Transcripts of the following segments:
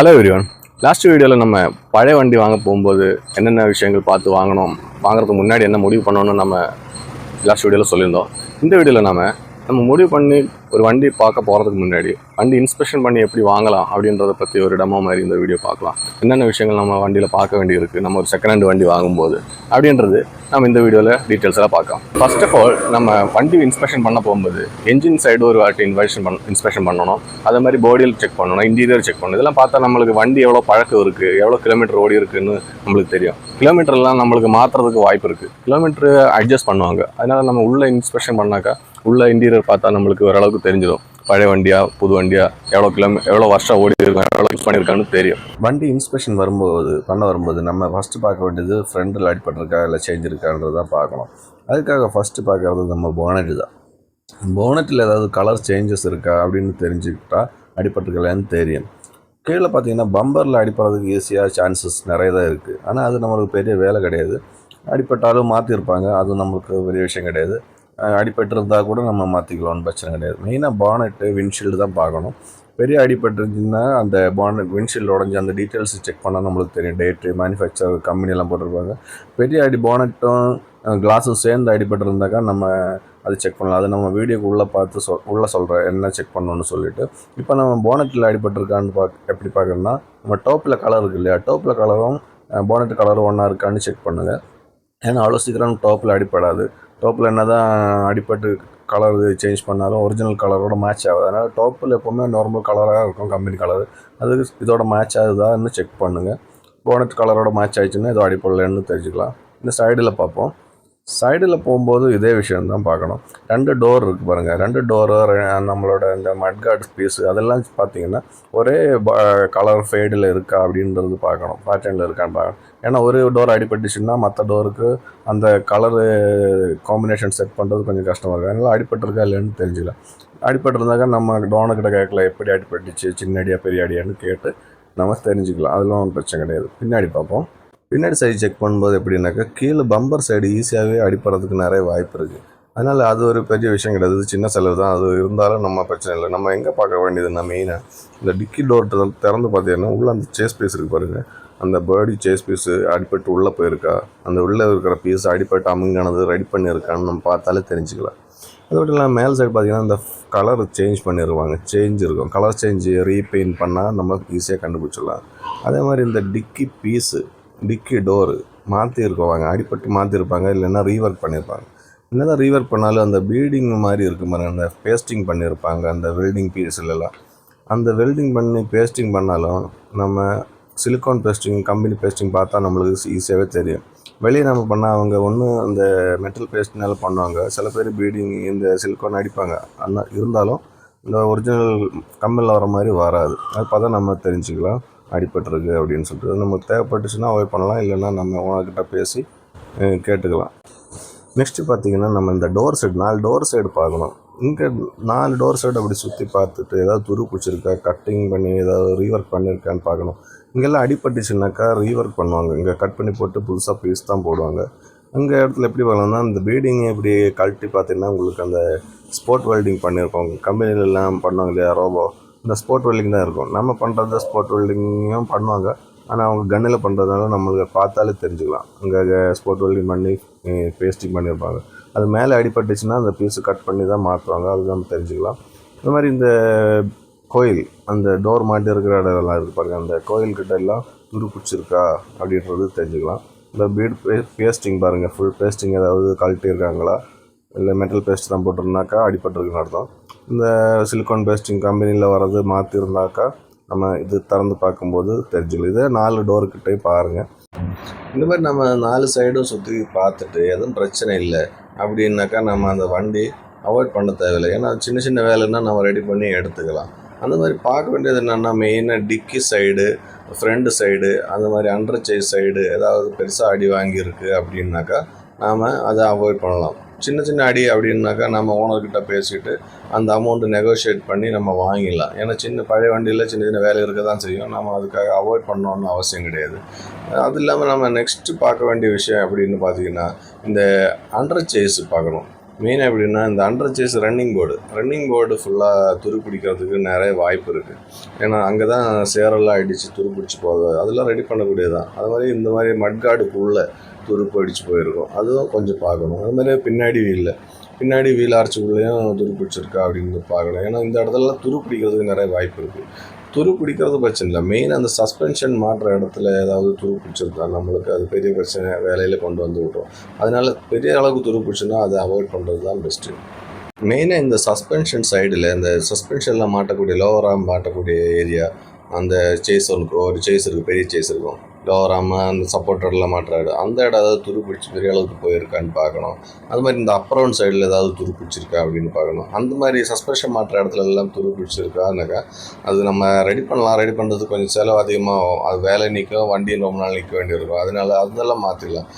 Hello everyone. Last வீடியோவில் நம்ம பழைய வண்டி வாங்க போகும்போது என்னென்ன விஷயங்கள் பார்த்து வாங்குறதுக்கு முன்னாடி என்ன முடிவு பண்ணணும்னு நம்ம லாஸ்ட் வீடியோவில் சொல்லியிருந்தோம். இந்த வீடியோவில் நம்ம முடிவு பண்ணி ஒரு வண்டி பார்க்க போகிறதுக்கு முன்னாடி வண்டி இன்ஸ்பெக்ஷன் பண்ணி எப்படி வாங்கலாம் அப்படின்றத பற்றி ஒரு டெமோ மாதிரி இந்த வீடியோ பார்க்கலாம். என்னென்ன விஷயங்கள் நம்ம வண்டியில் பார்க்க வேண்டியிருக்கு நம்ம ஒரு செகண்ட் ஹேண்ட் வண்டி வாங்கும்போது அப்படின்றது நம்ம இந்த வீடியோவில் டீட்டெயில்ஸாக பார்க்கலாம். ஃபர்ஸ்ட் ஆஃப் ஆல் நம்ம வண்டி இன்ஸ்பெக்ஷன் பண்ண போகும்போது என்ஜின் சைடு ஒரு வாட்டி இன்ஸ்பெக்ஷன் பண்ணணும். அதே மாதிரி பாடியில் செக் பண்ணணும், இன்டீரியர் செக் பண்ணணும். இதெல்லாம் பார்த்தா நம்மளுக்கு வண்டி எவ்வளோ பழக்கம் இருக்குது, எவ்வளோ கிலோமீட்டர் ஓடி இருக்குன்னு நம்மளுக்கு தெரியும். கிலோமீட்டர்லாம் நம்மளுக்கு மாற்றுறதுக்கு வாய்ப்பு இருக்குது. கிலோமீட்டர் அட்ஜஸ்ட் பண்ணுவாங்க. அதனால் நம்ம உள்ளே இன்ஸ்பெக்ஷன் பண்ணாக்கா உள்ள இன்டீரியர் பார்த்தா நம்மளுக்கு ஓரளவுக்கு தெரிஞ்சிடும். பழைய வண்டியா புது வண்டியா, எவ்வளோ வருஷம் ஓடி இருக்கும், எவ்வளோ யூஸ் பண்ணியிருக்கான்னு தெரியும். வண்டி இன்ஸ்பெக்ஷன் வரும்போது நம்ம ஃபஸ்ட்டு பார்க்க வேண்டியது ஃப்ரண்டில் அடிபட்டிருக்கா இல்லை சேஞ்ச் இருக்கான்றது தான் பார்க்கணும். அதுக்காக ஃபஸ்ட்டு பார்க்குறது நம்ம போனட்டு தான். போனட்டில் ஏதாவது கலர் சேஞ்சஸ் இருக்கா அப்படின்னு தெரிஞ்சுக்கிட்டா அடிபட்டிருக்கலான்னு தெரியும். கீழே பார்த்தீங்கன்னா பம்பரில் அடிப்படுறதுக்கு ஈஸியாக சான்சஸ் நிறைய தான் இருக்குது. ஆனால் அது நம்மளுக்கு பெரிய வேலை கிடையாது. அடிப்பட்டாலும் மாற்றிருப்பாங்க, அது நம்மளுக்கு பெரிய விஷயம் கிடையாது. அடிபட்டிருந்தால் கூட நம்ம மாற்றிக்கலாம்னு பிரச்சனை கிடையாது. மெயினாக பானட்டு விண்ட்ஷீல்டு தான் பார்க்கணும். பெரிய அடிபட்டுருந்துச்சுன்னா அந்த பானட் விண்ட்ஷீல்டு உடஞ்சி அந்த டீட்டெயில்ஸ் செக் பண்ணால் நம்மளுக்கு தெரியும். டேட்டு, மேனுஃபேக்சர், கம்பெனியெல்லாம் போட்டிருப்பாங்க. பெரிய பானட்டும் கிளாஸும் சேர்ந்து அடிபட்டிருந்தாக்கா நம்ம அது செக் பண்ணலாம். அது நம்ம வீடியோக்கு உள்ளே பார்த்து உள்ளே சொல்கிறேன் என்ன செக் பண்ணணும்னு சொல்லிவிட்டு. இப்போ நம்ம போனட்டில் அடிபட்டிருக்கான்னு எப்படி பார்க்கணுன்னா, நம்ம டோப்பில் கலர் இருக்குது இல்லையா, டோப்பில் கலரும் போனட் கலரும் ஒன்றா இருக்கான்னு செக் பண்ணுங்கள். ஏன்னா அவ்வளோ சீக்கிரம் டோப்பில் அடிப்படாது. டோப்பில் என்ன தான் அடிப்பட்டு கலர் சேஞ்ச் பண்ணாலும் ஒரிஜினல் கலரோட மேட்ச் ஆகுது. அதனால் டோப்பில் எப்போவுமே நார்மல் கலராக இருக்கும், கம்பெனி கலர். அது இதோட மேட்ச் ஆகுதான்னு செக் பண்ணுங்கள். போனட் கலரோட மேட்ச் ஆகிடுச்சுன்னா இதோ அடிப்படலைன்னு தெரிஞ்சுக்கலாம். இந்த சைடில் பார்ப்போம். சைடில் போகும்போது இதே விஷயம்தான் பார்க்கணும். 2 டோர் இருக்குது பாருங்கள். 2 டோரு நம்மளோட இந்த மட்கார்டு பீஸு அதெல்லாம் பார்த்தீங்கன்னா ஒரே கலர் ஃபேடில் இருக்கா அப்படின்றது பார்க்கணும், பேட்டர்னில் இருக்கான்னு பார்க்கணும். ஏன்னா ஒரு டோர் அடிபட்டுச்சுன்னா மற்ற டோருக்கு அந்த கலரு காம்பினேஷன் செட் பண்ணுறது கொஞ்சம் கஷ்டமாக இருக்கும். அதனால் அடிபட்டிருக்கா இல்லைன்னு தெரிஞ்சுக்கலாம். அடிபட்டிருந்தாக்கா நம்ம டோனுக்கிட்ட கேட்கல எப்படி அடிபட்டுச்சு, சின்ன அடியா பெரிய அடியான்னு கேட்டு நம்ம தெரிஞ்சுக்கலாம். அதெல்லாம் ஒன்றும் பிரச்சனை கிடையாது. பின்னாடி பார்ப்போம். பின்னாடி சைடு செக் பண்ணும்போது எப்படின்னாக்கா கீழே பம்பர் சைடு ஈஸியாகவே அடிப்படுறதுக்கு நிறைய வாய்ப்பு இருக்குது. அதனால் அது ஒரு பெரிய விஷயம் கிடையாது, சின்ன செலவு தான். அது இருந்தாலும் நம்ம பிரச்சனை இல்லை. நம்ம எங்கே பார்க்க வேண்டியதுன்னா மெயினாக இந்த டிக்கி டோர் திறந்து பார்த்தீங்கன்னா உள்ளே அந்த சேஸ் பீஸ் இருக்குது பாருங்கள். அந்த பாடி சேஸ் பீஸு அடிப்பட்டு உள்ளே போயிருக்கா, அந்த உள்ளே இருக்கிற பீஸ் அடிப்பட்டு அமுங்கானது ரெடி பண்ணியிருக்கான்னு நம்ம பார்த்தாலே தெரிஞ்சுக்கலாம். அது மட்டும் இல்லாமல் மேல் சைடு பார்த்திங்கன்னா இந்த கலர் சேஞ்ச் பண்ணிடுவாங்க, சேஞ்ச் இருக்கும். கலர் சேஞ்சு ரீபெயிண்ட் பண்ணால் நம்ம ஈஸியாக கண்டுபிடிச்சிடலாம். அதே மாதிரி இந்த டிக்கி டோரு மாற்றிருக்குவாங்க, அடிப்பட்டு மாற்றிருப்பாங்க, இல்லைன்னா ரீவர்க் பண்ணியிருப்பாங்க. என்னதான் ரீவர்க் பண்ணாலும் அந்த பீடிங் மாதிரி இருக்கும் பாருங்கள், அந்த பேஸ்டிங் பண்ணியிருப்பாங்க அந்த வெல்டிங் பீஸ்லலாம். அந்த வெல்டிங் பண்ணி பேஸ்டிங் பண்ணாலும் நம்ம சிலிக்கான் பேஸ்டிங், கம்பெனி பேஸ்டிங் பார்த்தா நம்மளுக்கு ஈஸியாகவே தெரியும். வெளியே நம்ம பண்ணால் அவங்க ஒன்று அந்த மெட்டல் பேஸ்ட்னால பண்ணுவாங்க, சில பேர் பீடிங் இந்த சிலிக்கான் அடிப்பாங்க. ஆனால் இருந்தாலும் இந்த ஒரிஜினல் கம்பெனியில் வர மாதிரி வராது. அது பார்த்தா நம்ம தெரிஞ்சுக்கலாம் அடிபட்டிருக்கு அப்படின்னு சொல்லிட்டு. நமக்கு தேவைப்பட்டுச்சுன்னா அவாய்ட் பண்ணலாம், இல்லைன்னா நம்ம ஓனர்கிட்ட பேசி கேட்டுக்கலாம். நெக்ஸ்ட்டு பார்த்திங்கன்னா நம்ம இந்த டோர் சைடு 4 டோர் சைடு பார்க்கணும். இங்கே 4 டோர் சைடு அப்படி சுற்றி பார்த்துட்டு ஏதாவது துரு பிடிச்சிருக்கா, கட்டிங் பண்ணி ஏதாவது ரீவர்க் பண்ணியிருக்கான்னு பார்க்கணும். இங்கெல்லாம் அடிபட்டுச்சுனாக்கா ரீவர்க் பண்ணுவாங்க, இங்கே கட் பண்ணி போட்டு புதுசாக பீஸ் தான் போடுவாங்க. அங்கே இடத்துல எப்படி பார்க்கலாம்னா இந்த பீடிங் எப்படி கழட்டி பார்த்தீங்கன்னா உங்களுக்கு அந்த ஸ்போர்ட் வெல்டிங் பண்ணியிருக்கோம். கம்பெனிலெலாம் பண்ணுவாங்க இல்லையா ரோபோ, இந்த ஸ்போர்ட் வெல்டிங் தான் இருக்கும். நம்ம பண்ணுறது ஸ்போர்ட் வெல்டிங்கும் பண்ணுவாங்க, ஆனால் அவங்க கன்னில் பண்ணுறதுனால நம்மளுக்கு பார்த்தாலே தெரிஞ்சுக்கலாம். அங்கே ஸ்போர்ட் வெல்டிங் பண்ணி பேஸ்டிங் பண்ணியிருப்பாங்க. அது மேலே அடிபட்டுச்சுன்னா அந்த பீஸு கட் பண்ணி தான் மாற்றுவாங்க, அது நம்ம தெரிஞ்சுக்கலாம். இந்த மாதிரி இந்த கோயில் அந்த டோர் மாட்டி இருக்கிற இடம்லாம் இருக்குது பாருங்கள், அந்த கோயில்கிட்ட எல்லாம் துரு பிடிச்சிருக்கா அப்படின்றது தெரிஞ்சுக்கலாம். இந்த பேஸ்டிங் பாருங்கள், ஃபுல் பேஸ்டிங் ஏதாவது கழட்டி இருக்காங்களா, இல்லை மெட்டல் பேஸ்ட் தான் போட்டிருந்தாக்கா அடிபட்டிருக்குன்னு அர்த்தம். இந்த சிலிக்கான் பேஸ்டிங் கம்பெனியில் வர்றது மாற்றிருந்தாக்கா நம்ம இது திறந்து பார்க்கும்போது தெரிஞ்சுக்கலாம். இதே 4 டோர்கிட்டே பாருங்கள். இந்த மாதிரி நம்ம 4 சைடும் சுற்றி பார்த்துட்டு எதுவும் பிரச்சனை இல்லை அப்படின்னாக்கா நம்ம அந்த வண்டி அவாய்ட் பண்ண தேவையில்லை. ஏன்னா சின்ன சின்ன வேலைன்னா நம்ம ரெடி பண்ணி எடுத்துக்கலாம். அந்த மாதிரி பார்க்க வேண்டியது என்னென்னா மெயினாக டிக்கி சைடு, ஃப்ரண்ட் சைடு, அந்த மாதிரி அண்டர் சேஸ் சைடு ஏதாவது பெருசாக அடி வாங்கியிருக்கு அப்படின்னாக்கா நாம் அதை அவாய்ட் பண்ணலாம். சின்ன சின்ன அடி அப்படின்னாக்கா நம்ம ஓனர்கிட்ட பேசிவிட்டு அந்த அமௌண்ட்டு நெகோஷியேட் பண்ணி நம்ம வாங்கிடலாம். ஏன்னா பழைய வண்டியில் சின்ன சின்ன வேலை இருக்க தான் செய்யும், நம்ம அதுக்காக அவாய்ட் பண்ணணுன்னு அவசியம் கிடையாது. அது இல்லாமல் நம்ம நெக்ஸ்ட்டு பார்க்க வேண்டிய விஷயம் அப்படின்னு பார்த்திங்கன்னா இந்த அண்டர் சேஸ் பார்க்கணும். மெயின் எப்படின்னா இந்த அண்டர் சேஸ் ரன்னிங் போர்டு ஃபுல்லாக துரு பிடிக்கிறதுக்கு நிறைய வாய்ப்பு இருக்குது. ஏன்னா அங்கே தான் சேரெல்லாம் அடித்து துரு பிடிச்சி போகுது, அதெல்லாம் ரெடி பண்ணக்கூடியதான். அது மாதிரி இந்த மாதிரி மட்காடுக்குள்ளே துருப்பு அடித்து போயிருக்கும், அதுவும் கொஞ்சம் பார்க்கணும். அது மாதிரி பின்னாடி வீல் ஆர்ச்சுக்குள்ளேயும் துரு பிடிச்சிருக்கா அப்படின்னு பார்க்கணும். ஏன்னா இந்த இடத்துலலாம் துரு பிடிக்கிறதுக்கு நிறைய வாய்ப்பு இருக்குது. துரு பிடிக்கிறது பிரச்சனை இல்லை, மெயின் அந்த சஸ்பென்ஷன் மாட்டுற இடத்துல ஏதாவது துரு பிடிச்சிருக்கா நம்மளுக்கு அது பெரிய பிரச்சனை வேலையில் கொண்டு வந்து விட்டோம். அதனால பெரிய அளவுக்கு துரு பிடிச்சுன்னா அதை அவாய்ட் பண்ணுறது தான் பெஸ்ட்டு. மெயினாக இந்த சஸ்பென்ஷன் சைடில் இந்த சஸ்பென்ஷனில் மாட்டக்கூடிய லோவர் ஆர்ம் மாட்டக்கூடிய ஏரியா, அந்த சேஸ் ஒரு சேஸ் இருக்குது, பெரிய சேஸ் இருக்கும், லோவர் ஆர்ம் அந்த சப்போர்ட்டரில் மாட்டுறாரு அந்த இடம் ஏதாவது துரு பிடிச்சி பெரிய அளவுக்கு போயிருக்கான்னு பார்க்கணும். அது மாதிரி இந்த அப்பரவுண்ட் சைடில் ஏதாவது துரு பிடிச்சிருக்கா அப்படின்னு பார்க்கணும். அந்த மாதிரி சஸ்பென்ஷன் மாட்டுற இடத்துல எல்லாம் துரு பிடிச்சிருக்கான்னாக்கா அது நம்ம ரெடி பண்ணுறதுக்கு கொஞ்சம் செலவு அதிகமாகும். அது வேலை நிற்கும், வண்டியும் ரொம்ப நாள் நிற்க வேண்டியிருக்கும். அதெல்லாம் மாற்றிடலாம்.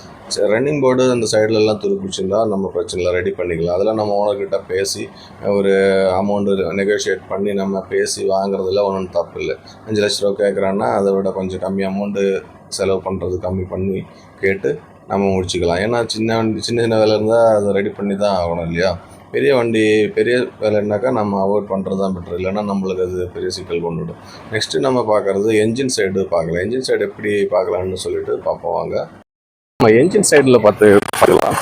ரன்னிங் போர்டு அந்த சைட்லலாம் துரு பிடிச்சிருந்தா நம்ம பிரச்சனை இல்லை, ரெடி பண்ணிக்கலாம். அதெல்லாம் நம்ம ஓனர்கிட்ட பேசி ஒரு அமௌண்ட்டு நெகோஷியேட் பண்ணி நம்ம பேசி வாங்குறதுல ஒன்றும் தப்பு இல்லை. 5 லட்ச ரூபா கேட்குறான்னா அதை விட கொஞ்சம் கம்மி அமௌண்ட்டு செலவு பண்ணுறது கம்மி பண்ணி கேட்டு நம்ம முடிச்சுக்கலாம். ஏன்னா சின்ன வேலை இருந்தால் அதை ரெடி பண்ணி தான் ஆகணும் இல்லையா. பெரிய வேலைன்னாக்கா நம்ம அவாய்ட் பண்ணுறது தான் பெட்டர், இல்லைன்னா நம்மளுக்கு அது பெரிய சிக்கல் கொண்டுவிடும். நெக்ஸ்ட்டு நம்ம பார்க்குறது என்ஜின் சைடு பார்க்கலாம். என்ஜின் சைடு எப்படி பார்க்கலான்னு சொல்லிட்டு பார்ப்போம் வாங்க. நம்ம என்ஜின் சைடில் பார்க்கலாம்.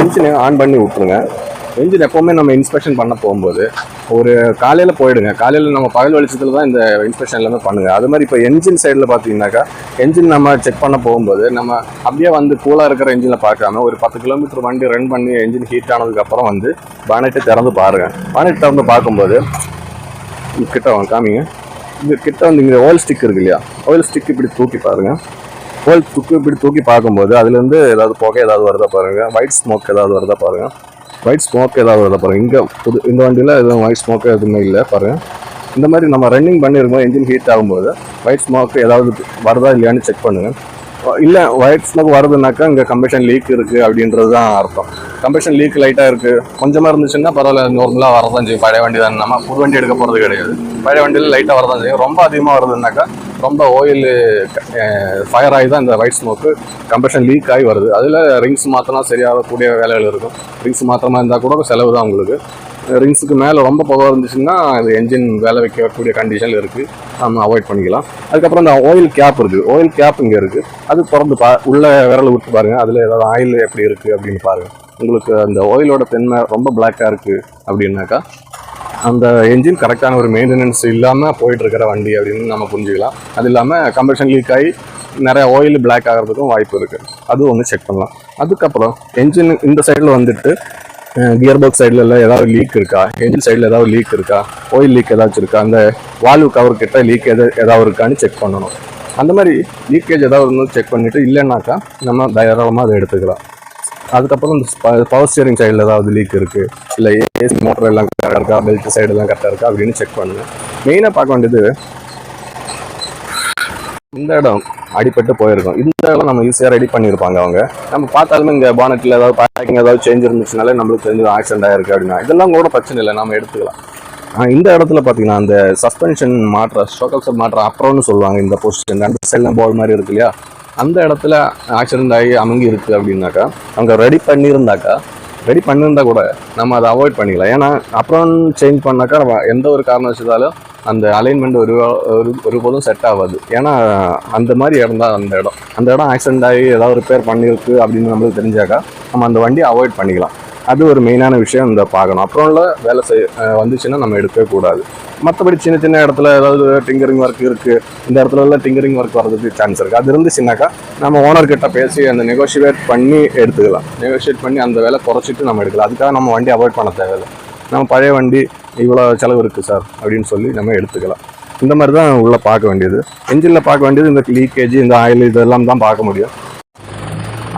என்ஜினை ஆன் பண்ணி விட்ருங்க. என்ஜின் எப்போவுமே நம்ம இன்ஸ்பெக்ஷன் பண்ண போகும்போது ஒரு காலையில் போயிடுங்க. காலையில் நம்ம பகல் வெளிச்சத்தில் தான் இந்த இன்ஸ்பெக்ஷன் எல்லாமே பண்ணுங்கள். அது மாதிரி இப்போ என்ஜின் சைடில் பார்த்தீங்கன்னாக்கா என்ஜின் நம்ம செக் பண்ண போகும்போது நம்ம அப்படியே வந்து கூலாக இருக்கிற என்ஜினில் பார்க்காம ஒரு 10 கிலோமீட்டர் வண்டி ரன் பண்ணி என்ஜின் ஹீட் ஆனதுக்கப்புறம் வந்து பானெட்டை திறந்து பாருங்கள். பானெட் திறந்து பார்க்கும்போது கிட்ட வாங்க காமிங்க. இது கிட்ட வந்து இங்கே ஆயில் ஸ்டிக் இருக்கு இல்லையா, ஆயில் ஸ்டிக் இப்படி தூக்கி பாருங்கள். ஆயில் இப்படி தூக்கி பார்க்கும்போது அதுலேருந்து ஏதாவது புகை ஏதாவது வருதா பாருங்கள். ஒயிட் ஸ்மோக் ஏதாவது வருதா பாருங்கள். இங்கே இந்த வண்டியில் எதுவும் ஒயிட் ஸ்மோக்கு எதுவுமே இல்லை பாருங்கள். இந்த மாதிரி நம்ம ரன்னிங் பண்ணியிருக்கோம், என்ஜின் ஹீட் ஆகும்போது ஒயிட் ஸ்மோக் ஏதாவது வருதா இல்லையான்னு செக் பண்ணுங்கள். இல்லை ஒயிட் ஸ்மோக் வருதுனாக்கா இங்கே கம்பஷன் லீக் இருக்குது அப்படின்றது தான் அர்த்தம். கம்பஷன் லீக் லைட்டாக இருக்குது, கொஞ்சமாக இருந்துச்சுன்னா பரவாயில்ல, நார்மலாக வரதான் செய்யும். பழைய வண்டி தான், நம்ம புது வண்டி எடுக்க போகிறது கிடையாது. பழைய வண்டியில் லைட்டாக வரதான் செய்யும். ரொம்ப அதிகமாக வருதுனாக்கா ரொம்ப ஆயில் ஃபயர் ஆகி தான் இந்த ஒயிட் ஸ்மோக்கு கம்பஷன் லீக் ஆகி வருது. அதில் ரிங்ஸ் மாற்றினா சரியாகக்கூடிய வேலைகள் இருக்கும். ரிங்ஸ் மாத்திரமா இருந்தால் கூட செலவு தான் உங்களுக்கு. ரிங்ஸுக்கு மேலே ரொம்ப புகை இருந்துச்சுன்னா அது என்ஜின் வேலை வைக்கக்கூடிய கண்டிஷனில் இருக்குது, நம்ம அவாய்ட் பண்ணிக்கலாம். அதுக்கப்புறம் இந்த ஆயில் கேப் இருக்குது, ஆயில் கேப் இங்கே இருக்குது, அது திறந்து உள்ள விரல் விட்டு பாருங்கள். அதில் ஏதாவது ஆயில் எப்படி இருக்குது அப்படின்னு பாருங்கள். உங்களுக்கு அந்த ஆயிலோட தென்மை ரொம்ப பிளாக்காக இருக்குது அப்படின்னாக்கா அந்த என்ஜின் கரெக்டான ஒரு மெயின்டெனன்ஸ் இல்லாமல் போயிட்டுருக்கிற வண்டி அப்படின்னு நம்ம புரிஞ்சுக்கலாம். அது இல்லாமல் கம்பஷன் லீக் ஆகி நிறைய ஆயில் பிளாக் ஆகிறதுக்கும் வாய்ப்பு இருக்குது, அது ஒன்று செக் பண்ணலாம். அதுக்கப்புறம் என்ஜின் இந்த சைடில் வந்துட்டு கியர் பாக்ஸ் சைடில் எல்லாம் ஏதாவது லீக் இருக்கா, என்ஜின் சைடில் ஏதாவது லீக் இருக்கா, ஆயில் லீக் ஏதாச்சும் இருக்கா, அந்த வால்வு கவர் கிட்ட லீக் ஏதாவது இருக்கான்னு செக் பண்ணணும். அந்த மாதிரி லீக்கேஜ் ஏதாவது செக் பண்ணிவிட்டு இல்லைன்னாக்கா நம்ம தாராளமாக அதை எடுத்துக்கலாம். அதுக்கப்புறம் இந்த பவர் ஸ்டியரிங் சைடில் ஏதாவது லீக் இருக்குது, இல்லை ஏசி மோட்டர் எல்லாம் கரெக்டாக இருக்கா, பெல்ட் சைடெல்லாம் கரெக்டாக இருக்கா அப்படின்னு செக் பண்ணுங்கள். மெயினாக பார்க்க வேண்டியது இந்த இடம் அடிப்பட்டு போயிருக்கும். இந்த இடம் நம்ம ஈஸியாக ரெடி பண்ணியிருப்பாங்க அவங்க. நம்ம பார்த்தாலுமே இங்கே பானட்டில் ஏதாவது பேக்கிங் ஏதாவது சேஞ்ச் இருந்துச்சுனாலே நம்மளுக்கு தெரிஞ்சு ஆக்சிடென்ட் ஆகிருக்கு அப்படின்னா இதெல்லாம் கூட பிரச்சனை இல்லை, நம்ம எடுத்துக்கலாம். இந்த இடத்துல பார்த்தீங்கன்னா அந்த சஸ்பென்ஷன் ஷோக்கல்சர் மாற்ற அப்புறம்னு சொல்லுவாங்க. இந்த பொசிஷன் அந்த சைடில் போர்டு மாதிரி இருக்கு இல்லையா, அந்த இடத்துல ஆக்சிடென்ட் ஆகி அமுங்கி இருக்குது அப்படின்னாக்கா அவங்க ரெடி பண்ணியிருந்தா கூட நம்ம அதை அவாய்ட் பண்ணிக்கலாம். ஏன்னா அப்புறம் சேஞ்ச் பண்ணாக்கா எந்த ஒரு காரணம் வச்சதாலும் அந்த அலைன்மெண்ட் ஒருபோதும் செட் ஆகாது. ஏன்னா அந்த மாதிரி இடம் தான் அந்த இடம் ஆக்சிடென்ட் ஆகி ஏதாவது ரிப்பேர் பண்ணியிருக்கு அப்படின்னு நம்மளுக்கு தெரிஞ்சாக்கா நம்ம அந்த வண்டியை அவாய்ட் பண்ணிக்கலாம். அது ஒரு மெயினான விஷயம் இந்த பார்க்கணும். அப்புறம்ல வேலை வந்துச்சுன்னா நம்ம எடுக்கவே கூடாது. மற்றபடி சின்ன இடத்துல ஏதாவது டிங்கரிங் ஒர்க் இருக்குது, இந்த இடத்துல எல்லாம் டிங்கரிங் ஒர்க் வர்றதுக்கு சான்ஸ் இருக்குது. அது இருந்துச்சுன்னாக்கா நம்ம ஓனர்கிட்ட பேசி அந்த நெகோஷியேட் பண்ணி எடுத்துக்கலாம். நெகோஷியேட் பண்ணி அந்த வேலை குறைச்சிட்டு நம்ம எடுக்கலாம். அதுக்காக நம்ம வண்டி அவாய்ட் பண்ண தேவையில்லை. நம்ம பழைய வண்டி இவ்வளோ செலவு இருக்குது சார் அப்படின்னு சொல்லி நம்ம எடுத்துக்கலாம். இந்த மாதிரி தான் உள்ளே பார்க்க வேண்டியது. என்ஜினில் பார்க்க வேண்டியது இந்த லீக்கேஜ், இந்த ஆயில், இதெல்லாம் தான் பார்க்க முடியும்.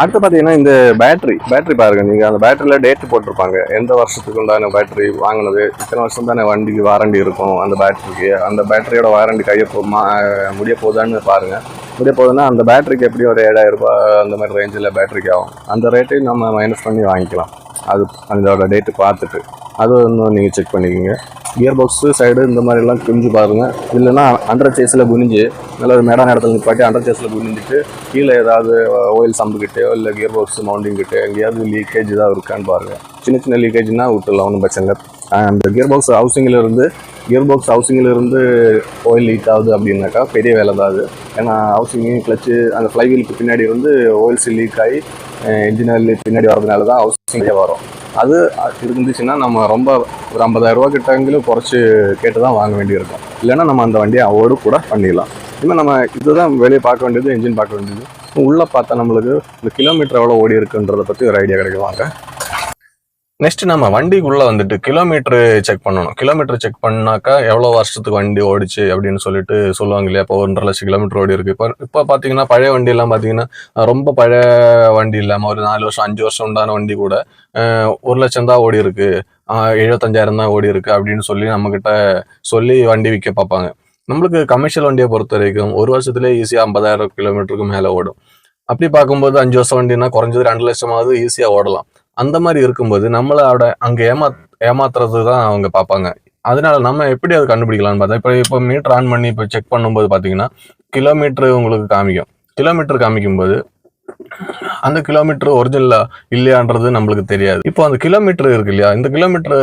அடுத்து பார்த்தீங்கன்னா இந்த பேட்டரி பாருங்கள். நீங்கள் அந்த பேட்டரியில் டேட்டு போட்டிருப்பாங்க, எந்த வருஷத்துக்கு உண்டான பேட்டரி வாங்கினது, இத்தனை வருஷம் தானே வண்டிக்கு வாரண்டி இருக்கும் அந்த பேட்டரிக்கு. அந்த பேட்டரியோட வாரண்டி முடிய போகுதான்னு பாருங்கள். முடிய போகுதுன்னா அந்த பேட்டரிக்கு எப்படி ஒரு 7000 ரூபாய் அந்த மாதிரி ரேஞ்சில் பேட்டரிக்கு ஆகும். அந்த ரேட்டையும் நம்ம மைனஸ் பண்ணி வாங்கிக்கலாம். அது அதோட டேட்டு பார்த்துட்டு அது இன்னும் நீங்கள் செக் பண்ணிக்கோங்க. கியர் பாக்ஸு சைடு இந்த மாதிரிலாம் குனிஞ்சு பாருங்கள். இல்லைன்னா அண்டர் சேஸில் குனிஞ்சு நல்ல ஒரு மேடான இடத்துல நிப்பாட்டி அண்டர் சேஸில் குனிஞ்சிட்டு கீழே ஏதாவது ஆயில் சம்புக்கிட்டேயோ இல்லை கியர் பாக்ஸ் மவுண்டிங் கிட்டே எங்கேயாவது லீக்கேஜ் ஏதாவது இருக்கான்னு பாருங்கள். சின்ன சின்ன லீக்கேஜ்னா விட்டுடலாம், ஒன்றும் பிரச்சனை இல்லை. அந்த கியர் பாக்ஸ் ஹவுசிங்கில் இருந்து ஆயில் லீக் ஆகுது அப்படின்னாக்கா பெரிய வேலை தான் அது. ஏன்னா ஹவுசிங்கு கிளச்சு அந்த ஃப்ளைவீலுக்கு பின்னாடி வந்து ஆயில்ஸ் லீக் ஆகி இன்ஜினியர் பின்னாடி வரதுனால தான் ஹவுசிங் வரும். அது இருந்துச்சுன்னா நம்ம ரொம்ப ஒரு 50,000 ரூபா கிட்டங்களும் குறைச்சி கேட்டு தான் வாங்க வேண்டியிருக்கும். இல்லைன்னா நம்ம அந்த வண்டியை அவோய்டு கூட பண்ணிடலாம். இன்னும் நம்ம இதுதான் வெளியே பார்க்க வேண்டியது, இன்ஜின் பார்க்க வேண்டியது. உள்ளே பார்த்தா நம்மளுக்கு இந்த கிலோமீட்டர் எவ்வளோ ஓடி இருக்குன்றதை பற்றி ஒரு ஐடியா கிடைக்குவாங்க. நெக்ஸ்ட் நம்ம வண்டிக்குள்ளே வந்துட்டு கிலோமீட்டர் செக் பண்ணணும். கிலோமீட்டர் செக் பண்ணாக்கா எவ்வளோ வருஷத்துக்கு வண்டி ஓடிச்சு அப்படின்னு சொல்லிட்டு சொல்லுவாங்க இல்லையா. இப்போ 1.5 லட்சம் கிலோமீட்டர் ஓடி இருக்கு. இப்போ பார்த்தீங்கன்னா பழைய வண்டியெல்லாம் பார்த்தீங்கன்னா ரொம்ப பழைய வண்டி இல்லாமல் ஒரு 4 வருஷம் 5 வருஷம் உண்டான வண்டி கூட 1 லட்சம் தான் ஓடி இருக்கு, 75,000 தான் ஓடி இருக்கு அப்படின்னு சொல்லி நம்மக்கிட்ட சொல்லி வண்டி விற்க பார்ப்பாங்க. நம்மளுக்கு கமர்ஷியல் வண்டியை பொறுத்த வரைக்கும் 1 வருஷத்துலேயே ஈஸியாக 50,000 கிலோமீட்டருக்கு மேலே ஓடும். அப்படி பார்க்கும்போது 5 வருஷம் வண்டினா குறைஞ்சது 2 லட்சமாவது ஈஸியாக ஓடலாம். அந்த மாதிரி இருக்கும்போது நம்மளோட அங்கே ஏமாத்துறது தான் அவங்க பார்ப்பாங்க. அதனால நம்ம எப்படி அதை கண்டுபிடிக்கலாம்னு பார்த்தா, இப்போ மீட்டர் ஆன் பண்ணி இப்போ செக் பண்ணும்போது பார்த்தீங்கன்னா கிலோமீட்டர் உங்களுக்கு காமிக்கும். கிலோமீட்டர் காமிக்கும்போது அந்த கிலோமீட்டர் ஒரிஜினலா இல்லையான்றது நம்மளுக்கு தெரியாது. இப்போ அந்த கிலோமீட்டர் இருக்கு இல்லையா, இந்த கிலோமீட்டர்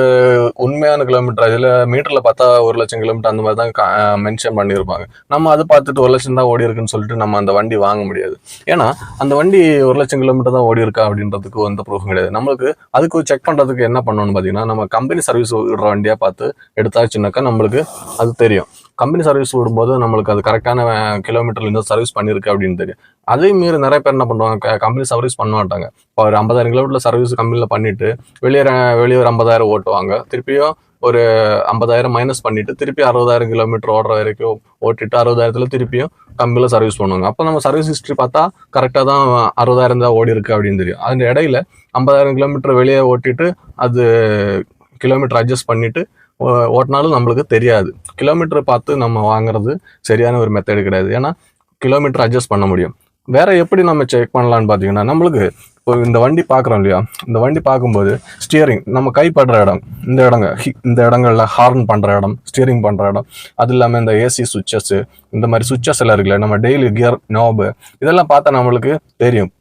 உண்மையான கிலோமீட்டர் இதில் மீட்டரில் பார்த்தா 1 லட்சம் கிலோமீட்டர் அந்த மாதிரி தான் மென்ஷன் பண்ணியிருப்பாங்க. நம்ம அதை பார்த்துட்டு 1 லட்சம் தான் ஓடி இருக்குன்னு சொல்லிட்டு நம்ம அந்த வண்டி வாங்க முடியாது. ஏன்னா அந்த வண்டி 1 லட்சம் கிலோமீட்டர் தான் ஓடி இருக்கா அப்படின்றதுக்கு எந்த ப்ரூஃபும் கிடையாது. நம்மளுக்கு அதுக்கு செக் பண்ணுறதுக்கு என்ன பண்ணணும்னு பார்த்தீங்கன்னா, நம்ம கம்பெனி சர்வீஸ் விடுற வண்டியாக பார்த்து எடுத்தாச்சுன்னாக்கா நம்மளுக்கு அது தெரியும். கம்பெனி சர்வீஸ் விடும்போது நம்மளுக்கு அது கரெக்டான கிலோமீட்டர்ல இருந்து சர்வீஸ் பண்ணியிருக்கு அப்படின்னு தெரியும். அதே மீறி நிறைய பேர் என்ன பண்ணுவாங்க, கம்பெனி சர்வீஸ் பண்ண மாட்டாங்க. இப்போ ஒரு 50,000 கிலோமீட்டர் சர்வீஸ் கம்பெனியில் பண்ணிட்டு வெளியே ஒரு 50,000 ஓட்டுவாங்க. திருப்பியும் ஒரு 50,000 மைனஸ் பண்ணிட்டு திருப்பி 60,000 கிலோமீட்டர் ஓடுற வரைக்கும் ஓட்டிட்டு 60,000 திருப்பியும் கம்பெனியில் சர்வீஸ் பண்ணுவாங்க. அப்போ நம்ம சர்வீஸ் ஹிஸ்ட்ரி பார்த்தா கரெக்டாக தான் 60,000 தான் ஓடி இருக்கு அப்படின்னு தெரியும். அந்த இடையில 50,000 கிலோமீட்டர் வெளியே ஓட்டிட்டு அது கிலோமீட்டர் அட்ஜஸ்ட் பண்ணிட்டு ஓட்டினாலும் நம்மளுக்கு தெரியாது. கிலோமீட்டர் பார்த்து நம்ம வாங்குறது சரியான ஒரு மெத்தடு கிடையாது. ஏன்னா கிலோமீட்டர் அட்ஜஸ்ட் பண்ண முடியும். வேற எப்படி நம்ம செக் பண்ணலான்னு பார்த்தீங்கன்னா, நம்மளுக்கு இப்போ இந்த வண்டி பார்க்குறோம் இல்லையா, இந்த வண்டி பார்க்கும்போது ஸ்டியரிங் நம்ம கைப்படுற இடம், இந்த இடங்கள்ல ஹார்ன் பண்ணுற இடம், ஸ்டியரிங் பண்ணுற இடம், அது இல்லாமல் இந்த ஏசி சுவிச்சஸ், இந்த மாதிரி சுவிச்சஸ் எல்லாம் இருக்குல்ல, நம்ம டெய்லி கியர் நாபு இதெல்லாம் பார்த்தா நம்மளுக்கு தெரியும்.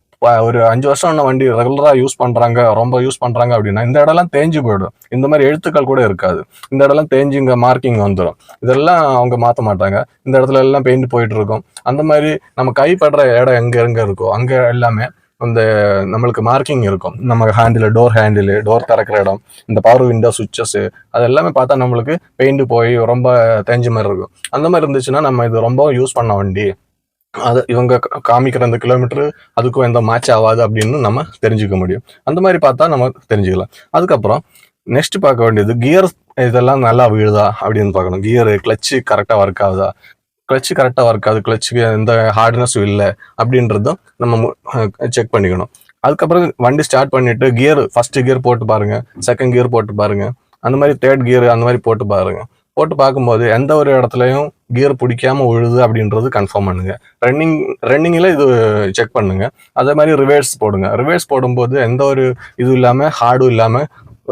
ஒரு 5 வருஷம் வண்டி ரெகுலராக யூஸ் பண்ணுறாங்க, ரொம்ப யூஸ் பண்ணுறாங்க அப்படின்னா இந்த இடம்லாம் தேஞ்சு போயிடும். இந்த மாதிரி எழுத்துக்கள் கூட இருக்காது. இந்த இடம்லாம் தேஞ்சு இங்கே மார்க்கிங் வந்துடும். இதெல்லாம் அவங்க மாற்ற மாட்டாங்க. இந்த இடத்துல எல்லாம் பெயிண்ட் போயிட்டு இருக்கும். அந்த மாதிரி நம்ம கைப்படுற இடம் எங்கே இருக்கோ அங்கே எல்லாமே அந்த நம்மளுக்கு மார்க்கிங் இருக்கும். நம்ம டோர் திறக்கிற இடம், இந்த பவர் விண்டோ சுவிச்சஸ், அது எல்லாமே பார்த்தா நம்மளுக்கு பெயிண்ட் போய் ரொம்ப தேஞ்ச மாதிரி இருக்கும். அந்த மாதிரி இருந்துச்சுன்னா நம்ம இது ரொம்ப யூஸ் பண்ண வண்டி, அது இவங்க காமிக்கிற அந்த கிலோமீட்டர் அதுக்கும் எந்த மேட்ச் ஆகாது அப்படின்னு நம்ம தெரிஞ்சுக்க முடியும். அந்த மாதிரி பார்த்தா நம்ம தெரிஞ்சுக்கலாம். அதுக்கப்புறம் நெக்ஸ்ட் பார்க்க வேண்டியது கியர் இதெல்லாம் நல்லா விழுதா அப்படின்னு பார்க்கணும். கியரு கிளச்சு கரெக்டாக ஒர்க் ஆகுதா, கிளச்சு கரெக்டாக ஒர்க் ஆகுது, கிளச்சுக்கு எந்த ஹார்ட்னஸும் இல்லை அப்படின்றதும் நம்ம செக் பண்ணிக்கணும். அதுக்கப்புறம் வண்டி ஸ்டார்ட் பண்ணிட்டு ஃபர்ஸ்ட் கியர் போட்டு பாருங்க, செகண்ட் கியர் போட்டு பாருங்க, அந்த மாதிரி தேர்ட் கியர் அந்த மாதிரி போட்டு பாருங்க. போட்டு பார்க்கும்போது எந்த ஒரு இடத்துலையும் கியர் பிடிக்காம விழுது அப்படின்றது கன்ஃபார்ம் பண்ணுங்க. ரன்னிங்கில் இது செக் பண்ணுங்க. அதே மாதிரி ரிவர்ஸ் போடுங்க. ரிவர்ஸ் போடும்போது எந்த ஒரு இது இல்லாமல் ஹார்டும் இல்லாமல்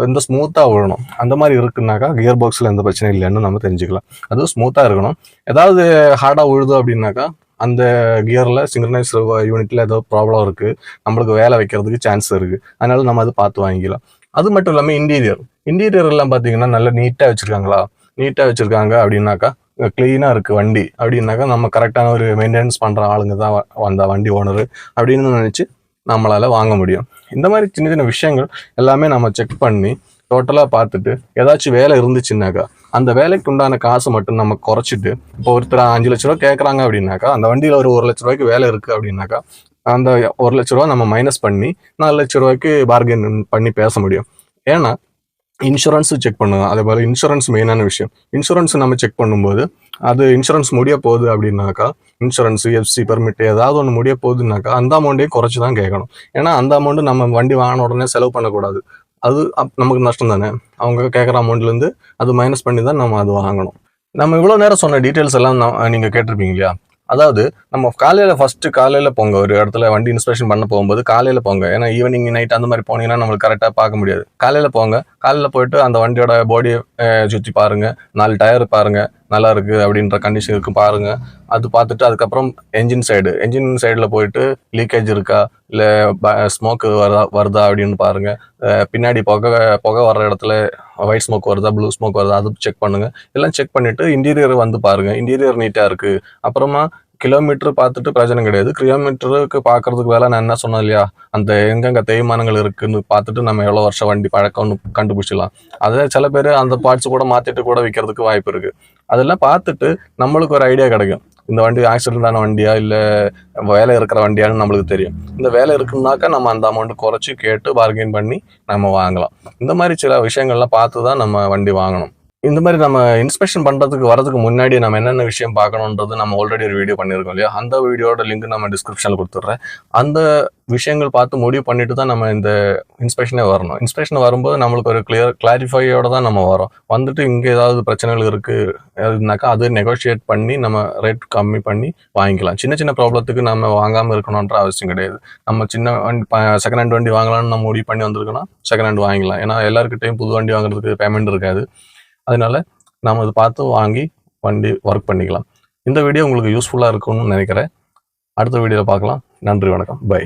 எந்த ஸ்மூத்தாக விழணும். அந்த மாதிரி இருக்குனாக்கா கியர் பாக்ஸில் எந்த பிரச்சனையும் இல்லைன்னு நம்ம தெரிஞ்சுக்கலாம். அதுவும் ஸ்மூத்தாக இருக்கணும். ஏதாவது ஹார்டாக விழுது அப்படின்னாக்கா அந்த கியரில் சிங்க்ரனைஸ் யூனிட்டில் ஏதோ ப்ராப்ளம் இருக்குது, நம்மளுக்கு வேலை வைக்கிறதுக்கு சான்ஸ் இருக்குது. அதனால நம்ம அது பார்த்து வாங்கிக்கலாம். அது மட்டும் இல்லாமல் இன்டீரியர் எல்லாம் பார்த்தீங்கன்னா நல்லா நீட்டாக வச்சுருக்காங்க அப்படின்னாக்கா, க்ளீனாக இருக்குது வண்டி அப்படின்னாக்கா நம்ம கரெக்டான ஒரு மெயின்டெனன்ஸ் பண்ணுற ஆளுங்க தான் அந்த வண்டி ஓனரு அப்படின்னு நினச்சி நம்மளால் வாங்க முடியும். இந்த மாதிரி சின்ன சின்ன விஷயங்கள் எல்லாமே நம்ம செக் பண்ணி டோட்டலாக பார்த்துட்டு ஏதாச்சும் வேலை இருந்துச்சுன்னாக்கா அந்த வேலைக்கு உண்டான காசு மட்டும் நம்ம குறைச்சிட்டு, இப்போ ஒருத்தர் 5 லட்ச ரூபா கேட்குறாங்க அப்படின்னாக்கா அந்த வண்டியில் ஒரு 1 லட்ச ரூபாய்க்கு வேலை இருக்குது அப்படின்னாக்கா அந்த 1 லட்ச ரூபா நம்ம மைனஸ் பண்ணி 4 லட்ச ரூபாய்க்கு பார்கெயின் பண்ணி பேச முடியும். ஏன்னா இன்சூரன்ஸும் செக் பண்ணுவோம். அதே போல் இன்சூரன்ஸ் மெயினான விஷயம். இன்சூரன்ஸ் நம்ம செக் பண்ணும்போது அது இன்சூரன்ஸ் முடிய போகுது அப்படின்னாக்கா, இன்சூரன்ஸு எஃப்சி பெர்மிட் ஏதாவது ஒன்று முடிய போகுதுன்னாக்கா அந்த அமௌண்ட்டையும் குறைச்சி தான் கேட்கணும். ஏன்னா அந்த அமௌண்ட்டு நம்ம வண்டி வாங்கின உடனே செலவு பண்ணக்கூடாது. அது நமக்கு நஷ்டம் தானே. அவங்க கேட்குற அமௌண்ட்லேருந்து அது மைனஸ் பண்ணி தான் நம்ம அது வாங்கணும். நம்ம இவ்வளோ நேரம் சொன்ன டீட்டெயில்ஸ் எல்லாம் நீங்கள் கேட்டிருப்பீங்க இல்லையா. அதாவது நம்ம காலையில் போங்க, ஒரு இடத்துல வண்டி இன்ஸ்பெக்ஷன் பண்ண போகும்போது காலையில் போங்க. ஏன்னா ஈவினிங் நைட் அந்த மாதிரி போனீங்கன்னா நம்மளுக்கு கரெக்டாக பார்க்க முடியாது. காலையில் போங்க. காலையில் போயிட்டு அந்த வண்டியோட பாடியை சுற்றி பாருங்கள், 4 டயர் பாருங்கள், நல்லா இருக்குது அப்படின்ற கண்டிஷன் இருக்குது பாருங்கள். அது பார்த்துட்டு அதுக்கப்புறம் என்ஜின் சைடில் போயிட்டு லீக்கேஜ் இருக்கா இல்லை ஸ்மோக்கு வருதா அப்படின்னு பாருங்கள். பின்னாடி புகை வர்ற இடத்துல ஒயிட் ஸ்மோக் வருதா ப்ளூ ஸ்மோக் வருதா அது செக் பண்ணுங்கள். எல்லாம் செக் பண்ணிவிட்டு இன்டீரியர் வந்து பாருங்கள். இன்டீரியர் நீட்டாக இருக்குது. அப்புறமா கிலோமீட்டர் பார்த்துட்டு பிரச்சனை கிடையாது. கிலோமீட்டருக்கு பார்க்கறதுக்கு வேலை நான் என்ன சொன்னேன் இல்லையா, அந்த எங்கெங்கே தேய்மானங்கள் இருக்குன்னு பார்த்துட்டு நம்ம எவ்வளோ வருஷம் வண்டி பழக்கம்னு கண்டுபிடிச்சிடலாம். அதை சில பேர் அந்த பார்ட்ஸ் கூட மாற்றிட்டு கூட விற்கிறதுக்கு வாய்ப்பு இருக்குது. அதெல்லாம் பார்த்துட்டு நம்மளுக்கு ஒரு ஐடியா கிடைக்கும். இந்த வண்டி ஆக்சிடென்டான வண்டியா இல்லை வேலை இருக்கிற வண்டியான்னு நம்மளுக்கு தெரியும். இந்த வேலை இருக்குன்னாக்கா நம்ம அந்த அமௌண்ட் குறைச்சி கேட்டு பார்கெயின் பண்ணி நம்ம வாங்கலாம். இந்த மாதிரி சில விஷயங்கள்லாம் பார்த்து தான் நம்ம வண்டி வாங்கணும். இந்த மாதிரி நம்ம இன்ஸ்பெக்ஷன் பண்ணுறதுக்கு வரதுக்கு முன்னாடி நம்ம என்னென்ன விஷயம் பார்க்கணுன்றது நம்ம ஆல்ரெடி ஒரு வீடியோ பண்ணியிருக்கோம் இல்லையா, அந்த வீடியோட லிங்க் நம்ம டிஸ்கிரிப்ஷனில் கொடுத்துட்றேன். அந்த விஷயங்கள் பார்த்து முடிவு பண்ணிட்டு தான் நம்ம இந்த இன்ஸ்பெக்ஷனே வரணும். இன்ஸ்பெக்ஷன் வரும்போது நம்மளுக்கு ஒரு கிளாரிஃபையோட தான் நம்ம வரோம். வந்துட்டு இங்கே ஏதாவது பிரச்சனைகள் இருக்குனாக்கா அது நெகோஷியேட் பண்ணி நம்ம ரேட் கம்மி பண்ணி வாங்கிக்கலாம். சின்ன சின்ன ப்ராப்ளத்துக்கு நம்ம வாங்காமல் இருக்கணுன்ற அவசியம் கிடையாது. நம்ம சின்ன வண்டி செகண்ட் ஹேண்ட் வண்டி வாங்கலாம்னு நம்ம முடிவு பண்ணி வந்திருக்கோன்னா செகண்ட் ஹேண்ட் வாங்கிக்கலாம். ஏன்னா எல்லாருக்கிட்டையும் புது வண்டி வாங்குறதுக்கு பேமெண்ட் இருக்காது. அதனால நாம் அதை பார்த்து வாங்கி வண்டி ஒர்க் பண்ணிக்கலாம். இந்த வீடியோ உங்களுக்கு யூஸ்ஃபுல்லாக இருக்கும்னு நினைக்கிறேன். அடுத்த வீடியோவில் பார்க்கலாம். நன்றி, வணக்கம், பை.